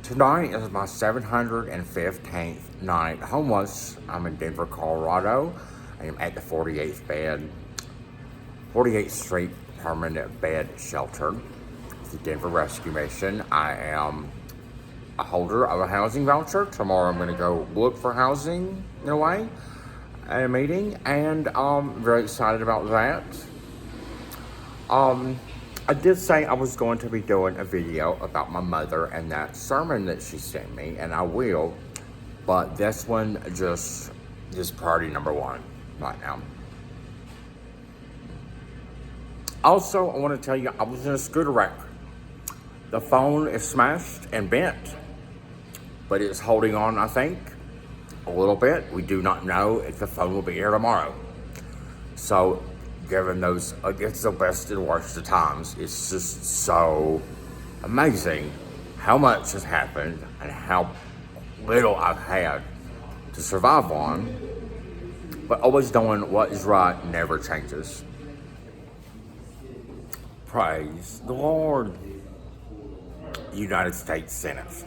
Tonight is my 715th night homeless. I'm in Denver, Colorado. I am at the 48th Street Permanent Bed Shelter. It's the Denver Rescue Mission. I am a holder of a housing voucher. Tomorrow I'm going to go look for housing in a way at a meeting, and I'm very excited about that. I did say I was going to be doing a video about my mother and that sermon that she sent me, and I will, but this one just is priority number one right now. Also, I want to tell you, I was in a scooter wreck. The phone is smashed and bent, but it's holding on, I think, a little bit. We do not know if the phone will be here tomorrow. So, given those against the best and worst of times, it's just so amazing how much has happened and how little I've had to survive on. But always knowing what is right never changes. Praise the Lord. United States Senate.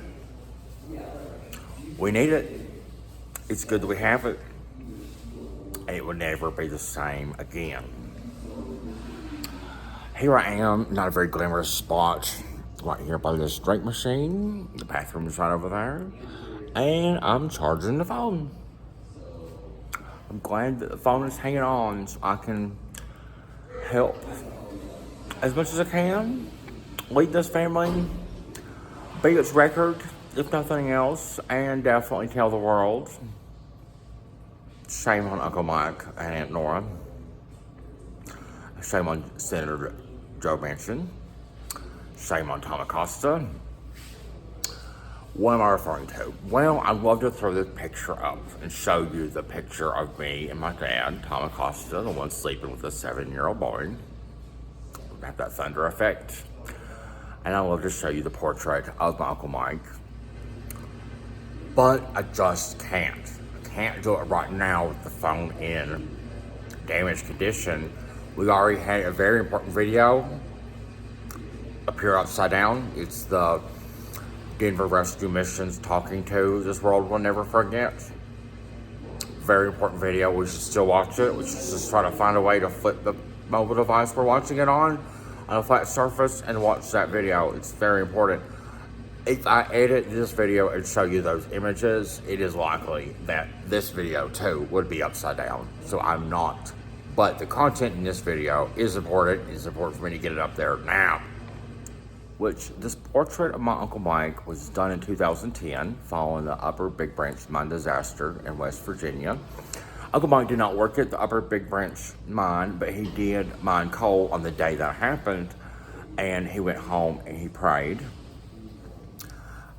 We need it. It's good that we have it. It will never be the same again. Here I am, not a very glamorous spot, right here by this drink machine. The bathroom is right over there. And I'm charging the phone. I'm glad that the phone is hanging on so I can help as much as I can. Lead this family, beat its record, if nothing else, and definitely tell the world. Shame on Uncle Mike and Aunt Nora. Shame on Senator Joe Manchin. Shame on Tom Acosta. What am I referring to? Well, I'd love to throw this picture up and show you the picture of me and my dad, Tom Acosta, the one sleeping with a 7-year-old boy. Have that thunder effect. And I'd love to show you the portrait of my Uncle Mike. But I just can't. I can't do it right now with the phone in damaged condition. We already had a very important video appear upside down. It's the Denver Rescue Mission's talking to This World Will Never Forget. Very important video. We should still watch it. We should just try to find a way to flip the mobile device we're watching it on a flat surface and watch that video. It's very important. If I edit this video and show you those images, it is likely that this video too would be upside down. So I'm not. But the content in this video is important. It's important for me to get it up there now. Which, this portrait of my Uncle Mike was done in 2010 following the Upper Big Branch mine disaster in West Virginia. Uncle Mike did not work at the Upper Big Branch mine, but he did mine coal on the day that happened. And he went home and he prayed.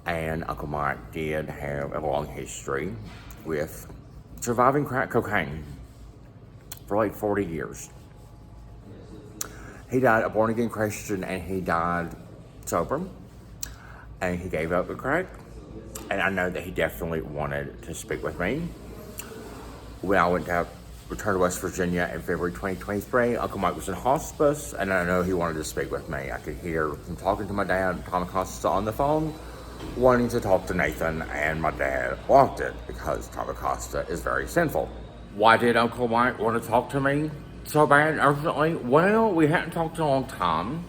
And Uncle Mike did have a long history with surviving crack cocaine for like 40 years. He died a born-again Christian, and he died sober, and he gave up the crack. And I know that he definitely wanted to speak with me. When I went to return to West Virginia in February 2023, Uncle Mike was in hospice, and I know he wanted to speak with me. I could hear him talking to my dad, Tom Acosta, on the phone, wanting to talk to Nathan, and my dad blocked it because Tom Acosta is very sinful. Why did Uncle Mike want to talk to me so bad urgently? Well, we hadn't talked in a long time,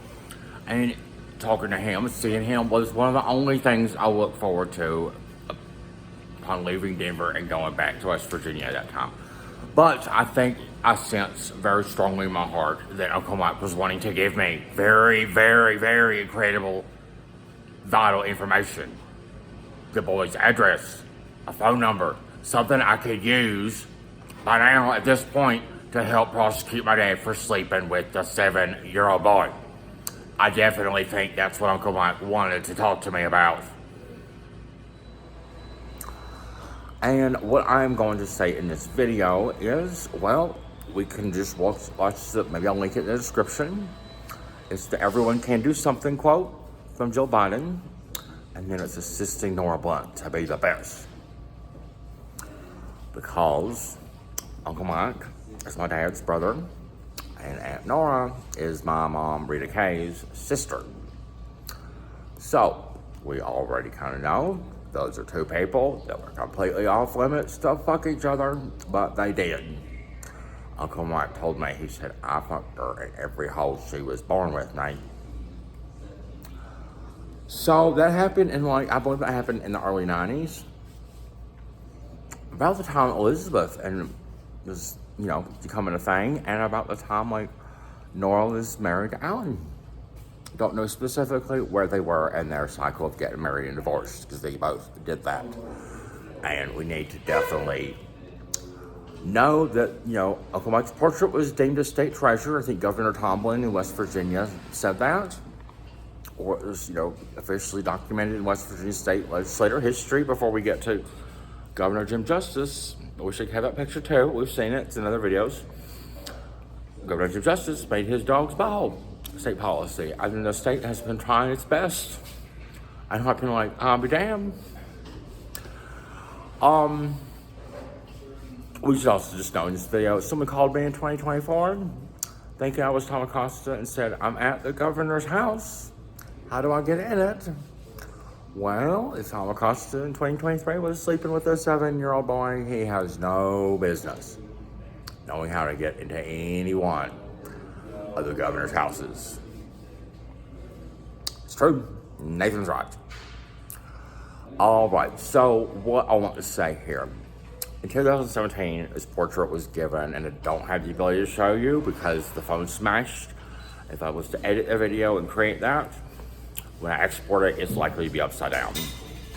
and talking to him, seeing him was one of the only things I looked forward to upon leaving Denver and going back to West Virginia at that time. But I think I sense very strongly in my heart that Uncle Mike was wanting to give me very, very, very incredible, vital information. The boy's address, a phone number, something I could use by now at this point to help prosecute my dad for sleeping with the 7-year-old boy. I definitely think that's what Uncle Mike wanted to talk to me about. And what I'm going to say in this video is, well, we can just watch the, maybe I'll link it in the description. It's the Everyone Can Do Something quote from Joe Biden. And then it's assisting Nora Blount to be the best. Because Uncle Mike is my dad's brother, and Aunt Nora is my mom, Rita Kay's sister. So, we already kind of know those are two people that were completely off limits to fuck each other, but they did. Uncle Mike told me, he said, I fucked her in every hole she was born with, mate. So that happened in I believe that happened in the early 90s. About the time Elizabeth was, becoming a thing, and about the time, Nora was married to Alan. Don't know specifically where they were in their cycle of getting married and divorced, because they both did that. And we need to definitely know that, Uncle Mike's portrait was deemed a state treasure. I think Governor Tomlin in West Virginia said that. Or it was, officially documented in West Virginia state legislator history before we get to Governor Jim Justice. We should have that picture too. We've seen it. It's in other videos. Governor Jim Justice made his dogs bald. State policy. I think the state has been trying its best. And I've been like, I'll be damned. We should also just know in this video, someone called me in 2024 thinking I was Tom Acosta and said, I'm at the governor's house. How do I get in it? Well, if Tom Acosta in 2023 was sleeping with a 7-year-old boy, he has no business knowing how to get into any one of the governor's houses. It's true. Nathan's right. All right, so what I want to say here. In 2017, this portrait was given, and I don't have the ability to show you because the phone smashed. If I was to edit a video and create that, when I export it, it's likely to be upside down.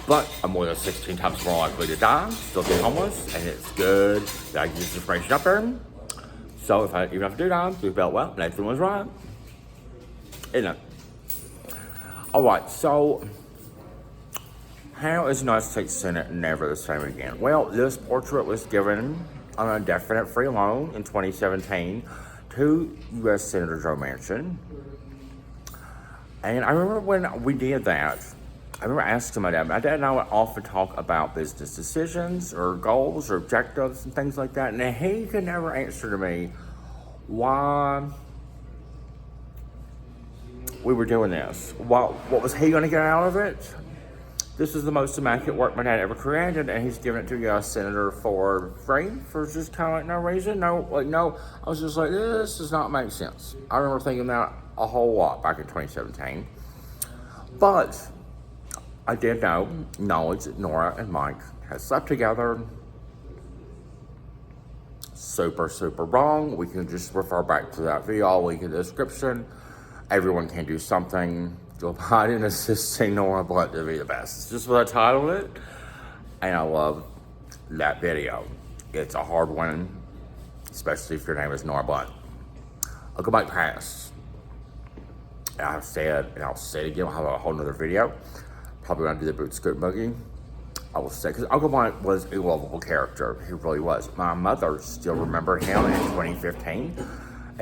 But I'm more than 16 times more likely to die, still be homeless, and it's good that I can use this information up there. So if I even have to do that, we felt, well, Nathan was right. Isn't it? All right, so how is the United States Senate never the same again? Well, this portrait was given on a definite free loan in 2017 to U.S. Senator Joe Manchin. And I remember when we did that, I remember asking my dad. My dad and I would often talk about business decisions or goals or objectives and things like that. And he could never answer to me why we were doing this. What was he going to get out of it? This is the most immaculate work my dad ever created, and he's giving it to a U.S. Senator for free, for just kind of no reason. No. I was just like, this does not make sense. I remember thinking that a whole lot back in 2017. But I did know knowledge that Nora and Mike had slept together. Super, super wrong. We can just refer back to that video. I'll link in the description. Everyone can do something. Joe Biden assisting Nora Blount to be the best. It's just what I titled it. And I love that video. It's a hard one, especially if your name is Nora Blount. I'll go back past. And I've said, and I'll say it again, I'll have a whole nother video. Probably when I do the boot scoot boogie. I will say, because Uncle Blount was a lovable character. He really was. My mother still remembered him in 2015.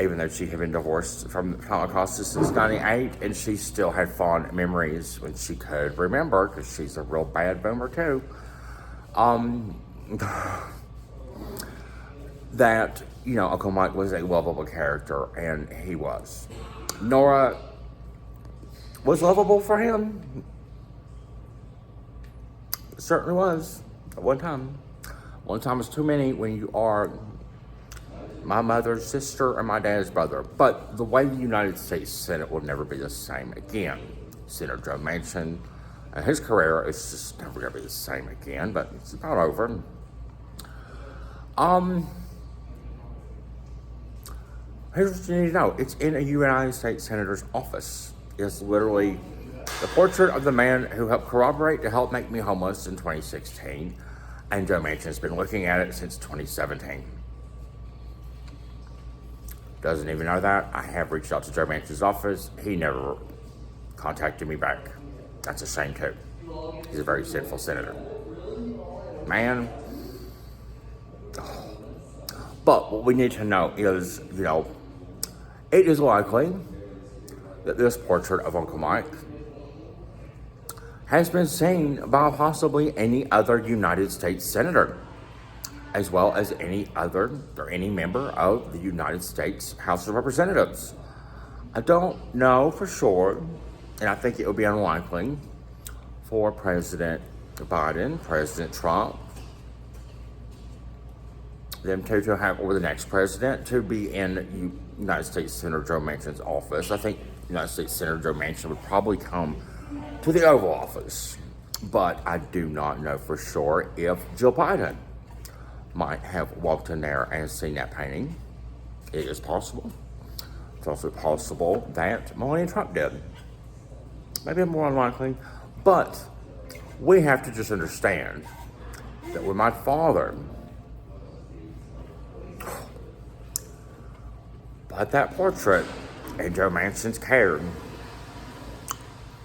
Even though she had been divorced from Tom Acosta since 98, and she still had fond memories when she could remember, because she's a real bad boomer too. That, Uncle Mike was a lovable character, and he was. Nora was lovable for him. Certainly was, at one time. One time is too many when you are my mother's sister and my dad's brother. But the way the United States Senate will never be the same again. Senator Joe Manchin and his career is just never going to be the same again, but it's about over. Here's what you need to know. It's in a United States Senator's office. It's literally the portrait of the man who helped corroborate to help make me homeless in 2016. And Joe Manchin has been looking at it since 2017. Doesn't even know that. I have reached out to Joe Manchin's office. He never contacted me back. That's a shame too. He's a very sinful senator. Man. But what we need to know is, it is likely that this portrait of Uncle Mike has been seen by possibly any other United States senator, as well as any member of the United States House of Representatives. I don't know for sure, and I think it would be unlikely, for President Biden, President Trump, them two to have, or the next president, to be in United States Senator Joe Manchin's office. I think United States Senator Joe Manchin would probably come to the Oval Office, but I do not know for sure if Joe Biden might have walked in there and seen that painting. It is possible. It's also possible that Melania Trump did. Maybe more unlikely, but we have to just understand that when my father bought that portrait in Joe Manchin's care,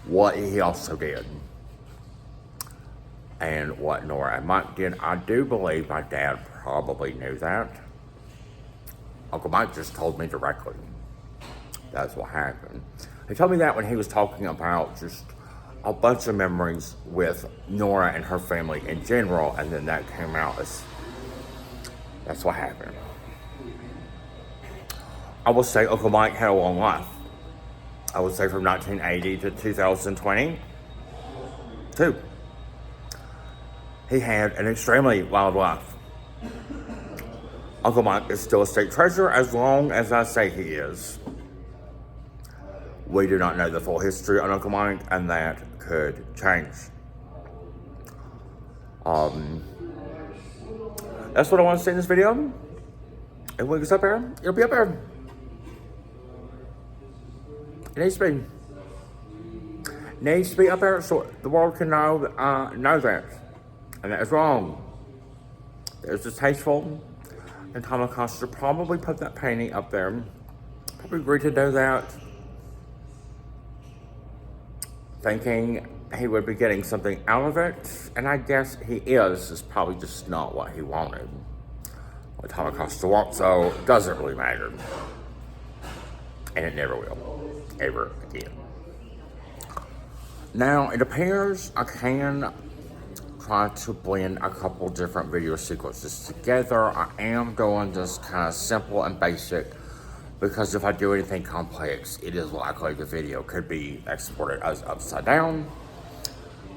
what he also did, and what Nora and Mike did, I do believe my dad probably knew that. Uncle Mike just told me directly. That's what happened. He told me that when he was talking about just a bunch of memories with Nora and her family in general, and then that came out as, that's what happened. I will say Uncle Mike had a long life. I would say from 1980 to 2020, too. He had an extremely wild life. Uncle Mike is still a state treasurer as long as I say he is. We do not know the full history on Uncle Mike, and that could change. That's what I want to say in this video. If it gets up there, it'll be up there. It needs to be. Needs to be up there so the world can know that. And that is wrong. That is distasteful. And Tom Acosta probably put that painting up there. Probably agreed to do that, thinking he would be getting something out of it. And I guess he is. It's probably just not what he wanted. What Tom Acosta wants, so it doesn't really matter. And it never will. Ever again. Now, it appears I can try to blend a couple different video sequences together. I am going just kind of simple and basic, because if I do anything complex, it is likely the video could be exported as upside down.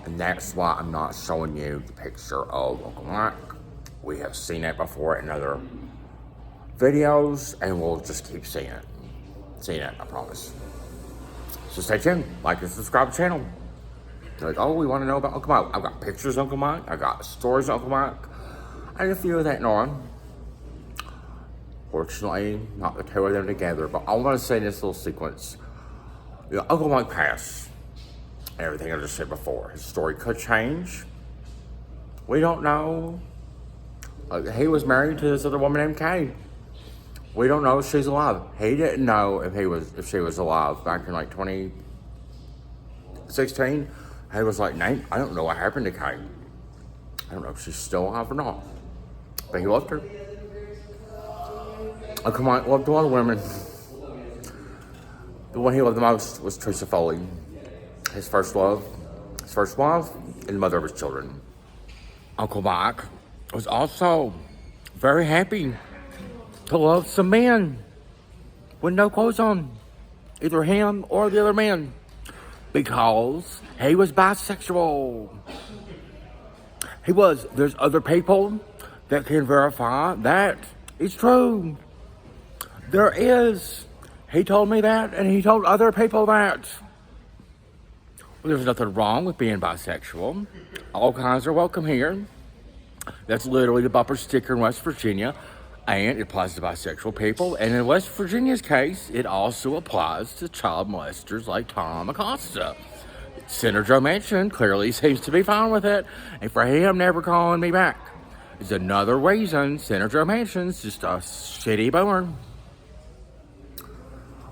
And that's why I'm not showing you the picture of Uncle Mike. We have seen it before in other videos, and we'll just keep seeing it. I promise. So stay tuned, like and subscribe to the channel. You're like, oh, we want to know about Uncle Mike. I've got pictures of Uncle Mike. I got stories of Uncle Mike. And a few of that Nora. Fortunately, not the two of them together. But I want to say in this little sequence, Uncle Mike passed. And everything I just said before. His story could change. We don't know. He was married to this other woman named Kay. We don't know if she's alive. He didn't know if she was alive back in like 2016. He was like, Nate, I don't know what happened to Kay. I don't know if she's still alive or not. But he loved her. Uncle Mike loved a lot of women. The one he loved the most was Teresa Foley. His first love, his first wife, and the mother of his children. Uncle Mike was also very happy to love some men with no clothes on, either him or the other man, because he was bisexual. He was. There's other people that can verify that it's true. There is. He told me that, and he told other people that. Well, there's nothing wrong with being bisexual. All kinds are welcome here. That's literally the bumper sticker in West Virginia. And it applies to bisexual people. And in West Virginia's case, it also applies to child molesters like Tom Acosta. Senator Joe Manchin clearly seems to be fine with it. And for him never calling me back is another reason Senator Joe Manchin's just a shitty boomer.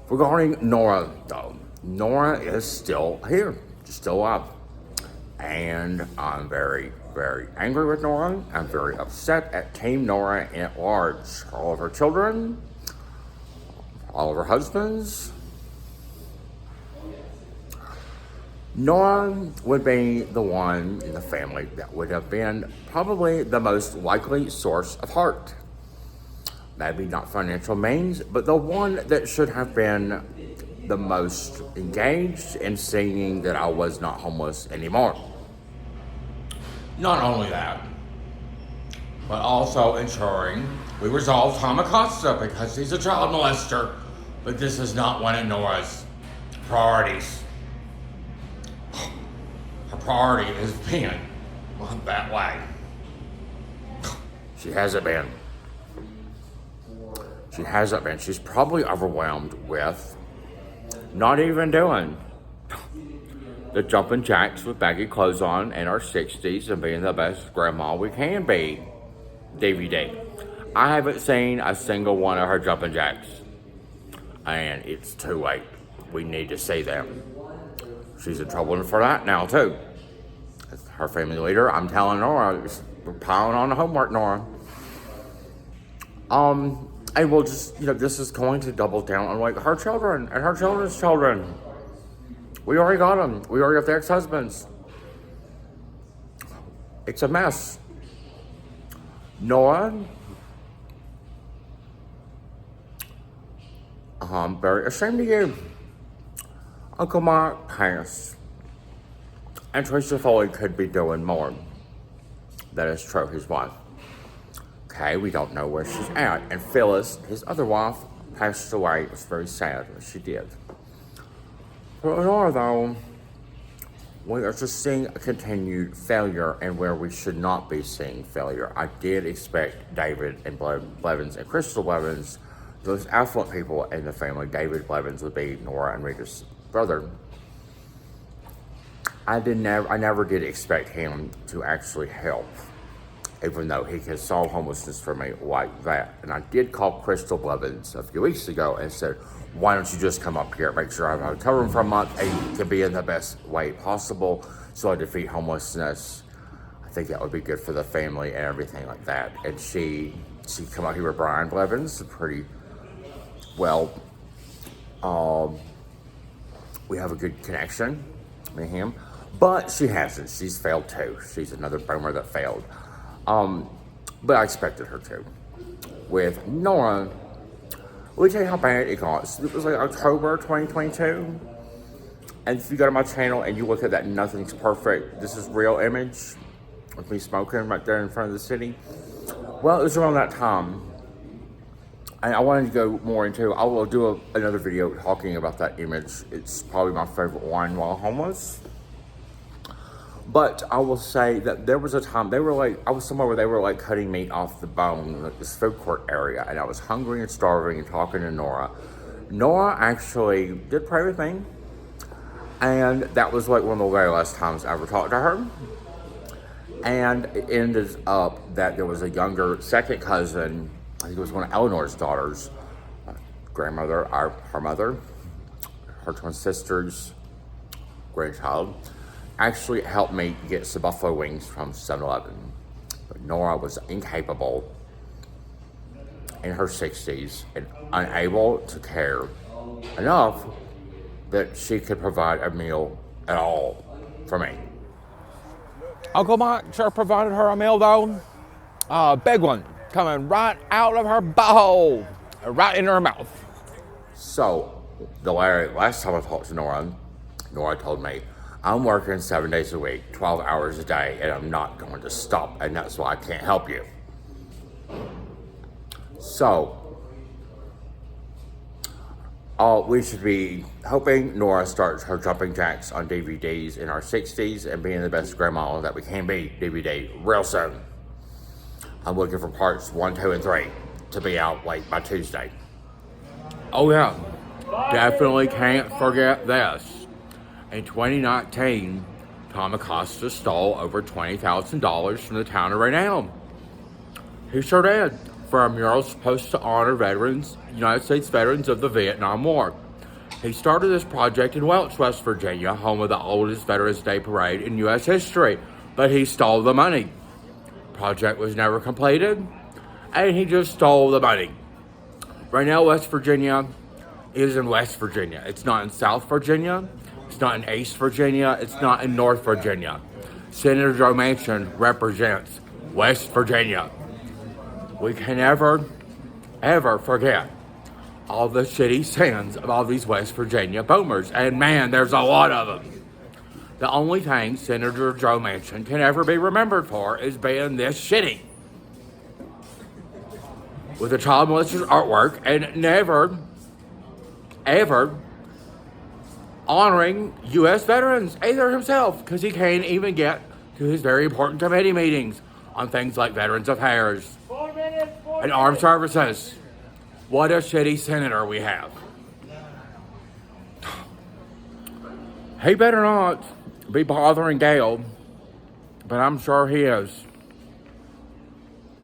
Regarding Nora, though, Nora is still here. She's still alive. And I'm very, very angry with Nora. I'm very upset at Team Nora at large. All of her children, all of her husbands. Nora would be the one in the family that would have been probably the most likely source of hurt. Maybe not financial means, but the one that should have been the most engaged in seeing that I was not homeless anymore. Not only that, but also ensuring we resolve Tom Acosta because he's a child molester. But this is not one of Nora's priorities. Her priority is being that way. She hasn't been. She hasn't been. She's probably overwhelmed with not even doing the jumping jacks with baggy clothes on in our 60s and being the best grandma we can be DVD. I haven't seen a single one of her jumping jacks, and it's too late. We need to see them. She's in trouble for that now too. As her family leader, I'm telling Nora, we're piling on the homework, Nora. And we'll just, this is going to double down on like her children and her children's children. We already got them. We already got the ex-husbands. It's a mess. Nora, I'm very ashamed of you. Uncle Mark passed. And Teresa Foley could be doing more. That is true, his wife. Okay, we don't know where she's at. And Phyllis, his other wife, passed away. It was very sad what she did. For Nora, though, we are just seeing a continued failure and where we should not be seeing failure. I did expect David and Blevins and Crystal Blevins, those affluent people in the family. David Blevins would be Nora and Rita's brother. I never did expect him to actually help, even though he could solve homelessness for me like that. And I did call Crystal Blevins a few weeks ago and said, why don't you just come up here, make sure I have a hotel room for a month, and you can be in the best way possible so I defeat homelessness. I think that would be good for the family and everything like that. And she come out here with Brian Blevins, pretty well. We have a good connection with him, but she hasn't. She's failed too. She's another boomer that failed. But I expected her to. With Nora, let me tell you how bad it got. So it was like October 2022. And if you go to my channel and you look at that Nothing's Perfect, this is real image with me smoking right there in front of the city. Well, it was around that time. And I wanted to go more into, I will do another video talking about that image. It's probably my favorite one while homeless. But I will say that there was a time, I was somewhere where they were like cutting meat off the bone, like this food court area, and I was hungry and starving and talking to Nora. Nora actually did pray with me, and that was like one of the very last times I ever talked to her. And it ended up that there was a younger second cousin, I think it was one of Eleanor's daughters, grandmother, her mother, her twin sister's grandchild, actually helped me get some buffalo wings from 7-Eleven. But Nora was incapable in her 60s and unable to care enough that she could provide a meal at all for me. Uncle Mike sure provided her a meal though. Big one, coming right out of her butthole, right in her mouth. So, the last time I talked to Nora told me, I'm working 7 days a week, 12 hours a day, and I'm not going to stop, and that's why I can't help you. So, we should be hoping Nora starts her jumping jacks on DVDs in our 60s and being the best grandma that we can be DVD real soon. I'm looking for parts 1, 2, and 3 to be out like by Tuesday. Oh yeah, definitely can't forget this. In 2019, Tom Acosta stole over $20,000 from the town of Raynham. He sure did, for a mural supposed to honor United States veterans of the Vietnam War. He started this project in Welch, West Virginia, home of the oldest Veterans Day Parade in U.S. history, but he stole the money. Project was never completed, and he just stole the money. Raynham, West Virginia is in West Virginia. It's not in South Virginia. It's not in East Virginia. It's not in North Virginia. Senator Joe Manchin represents West Virginia. We can never, ever forget all the shitty sins of all these West Virginia boomers. And man, there's a lot of them. The only thing Senator Joe Manchin can ever be remembered for is being this shitty with the child molesters artwork and never, ever honoring U.S. veterans either himself, because he can't even get to his very important committee meetings on things like Veterans Affairs and Armed Services. What a shitty senator we have. He better not be bothering Gail, but I'm sure he is.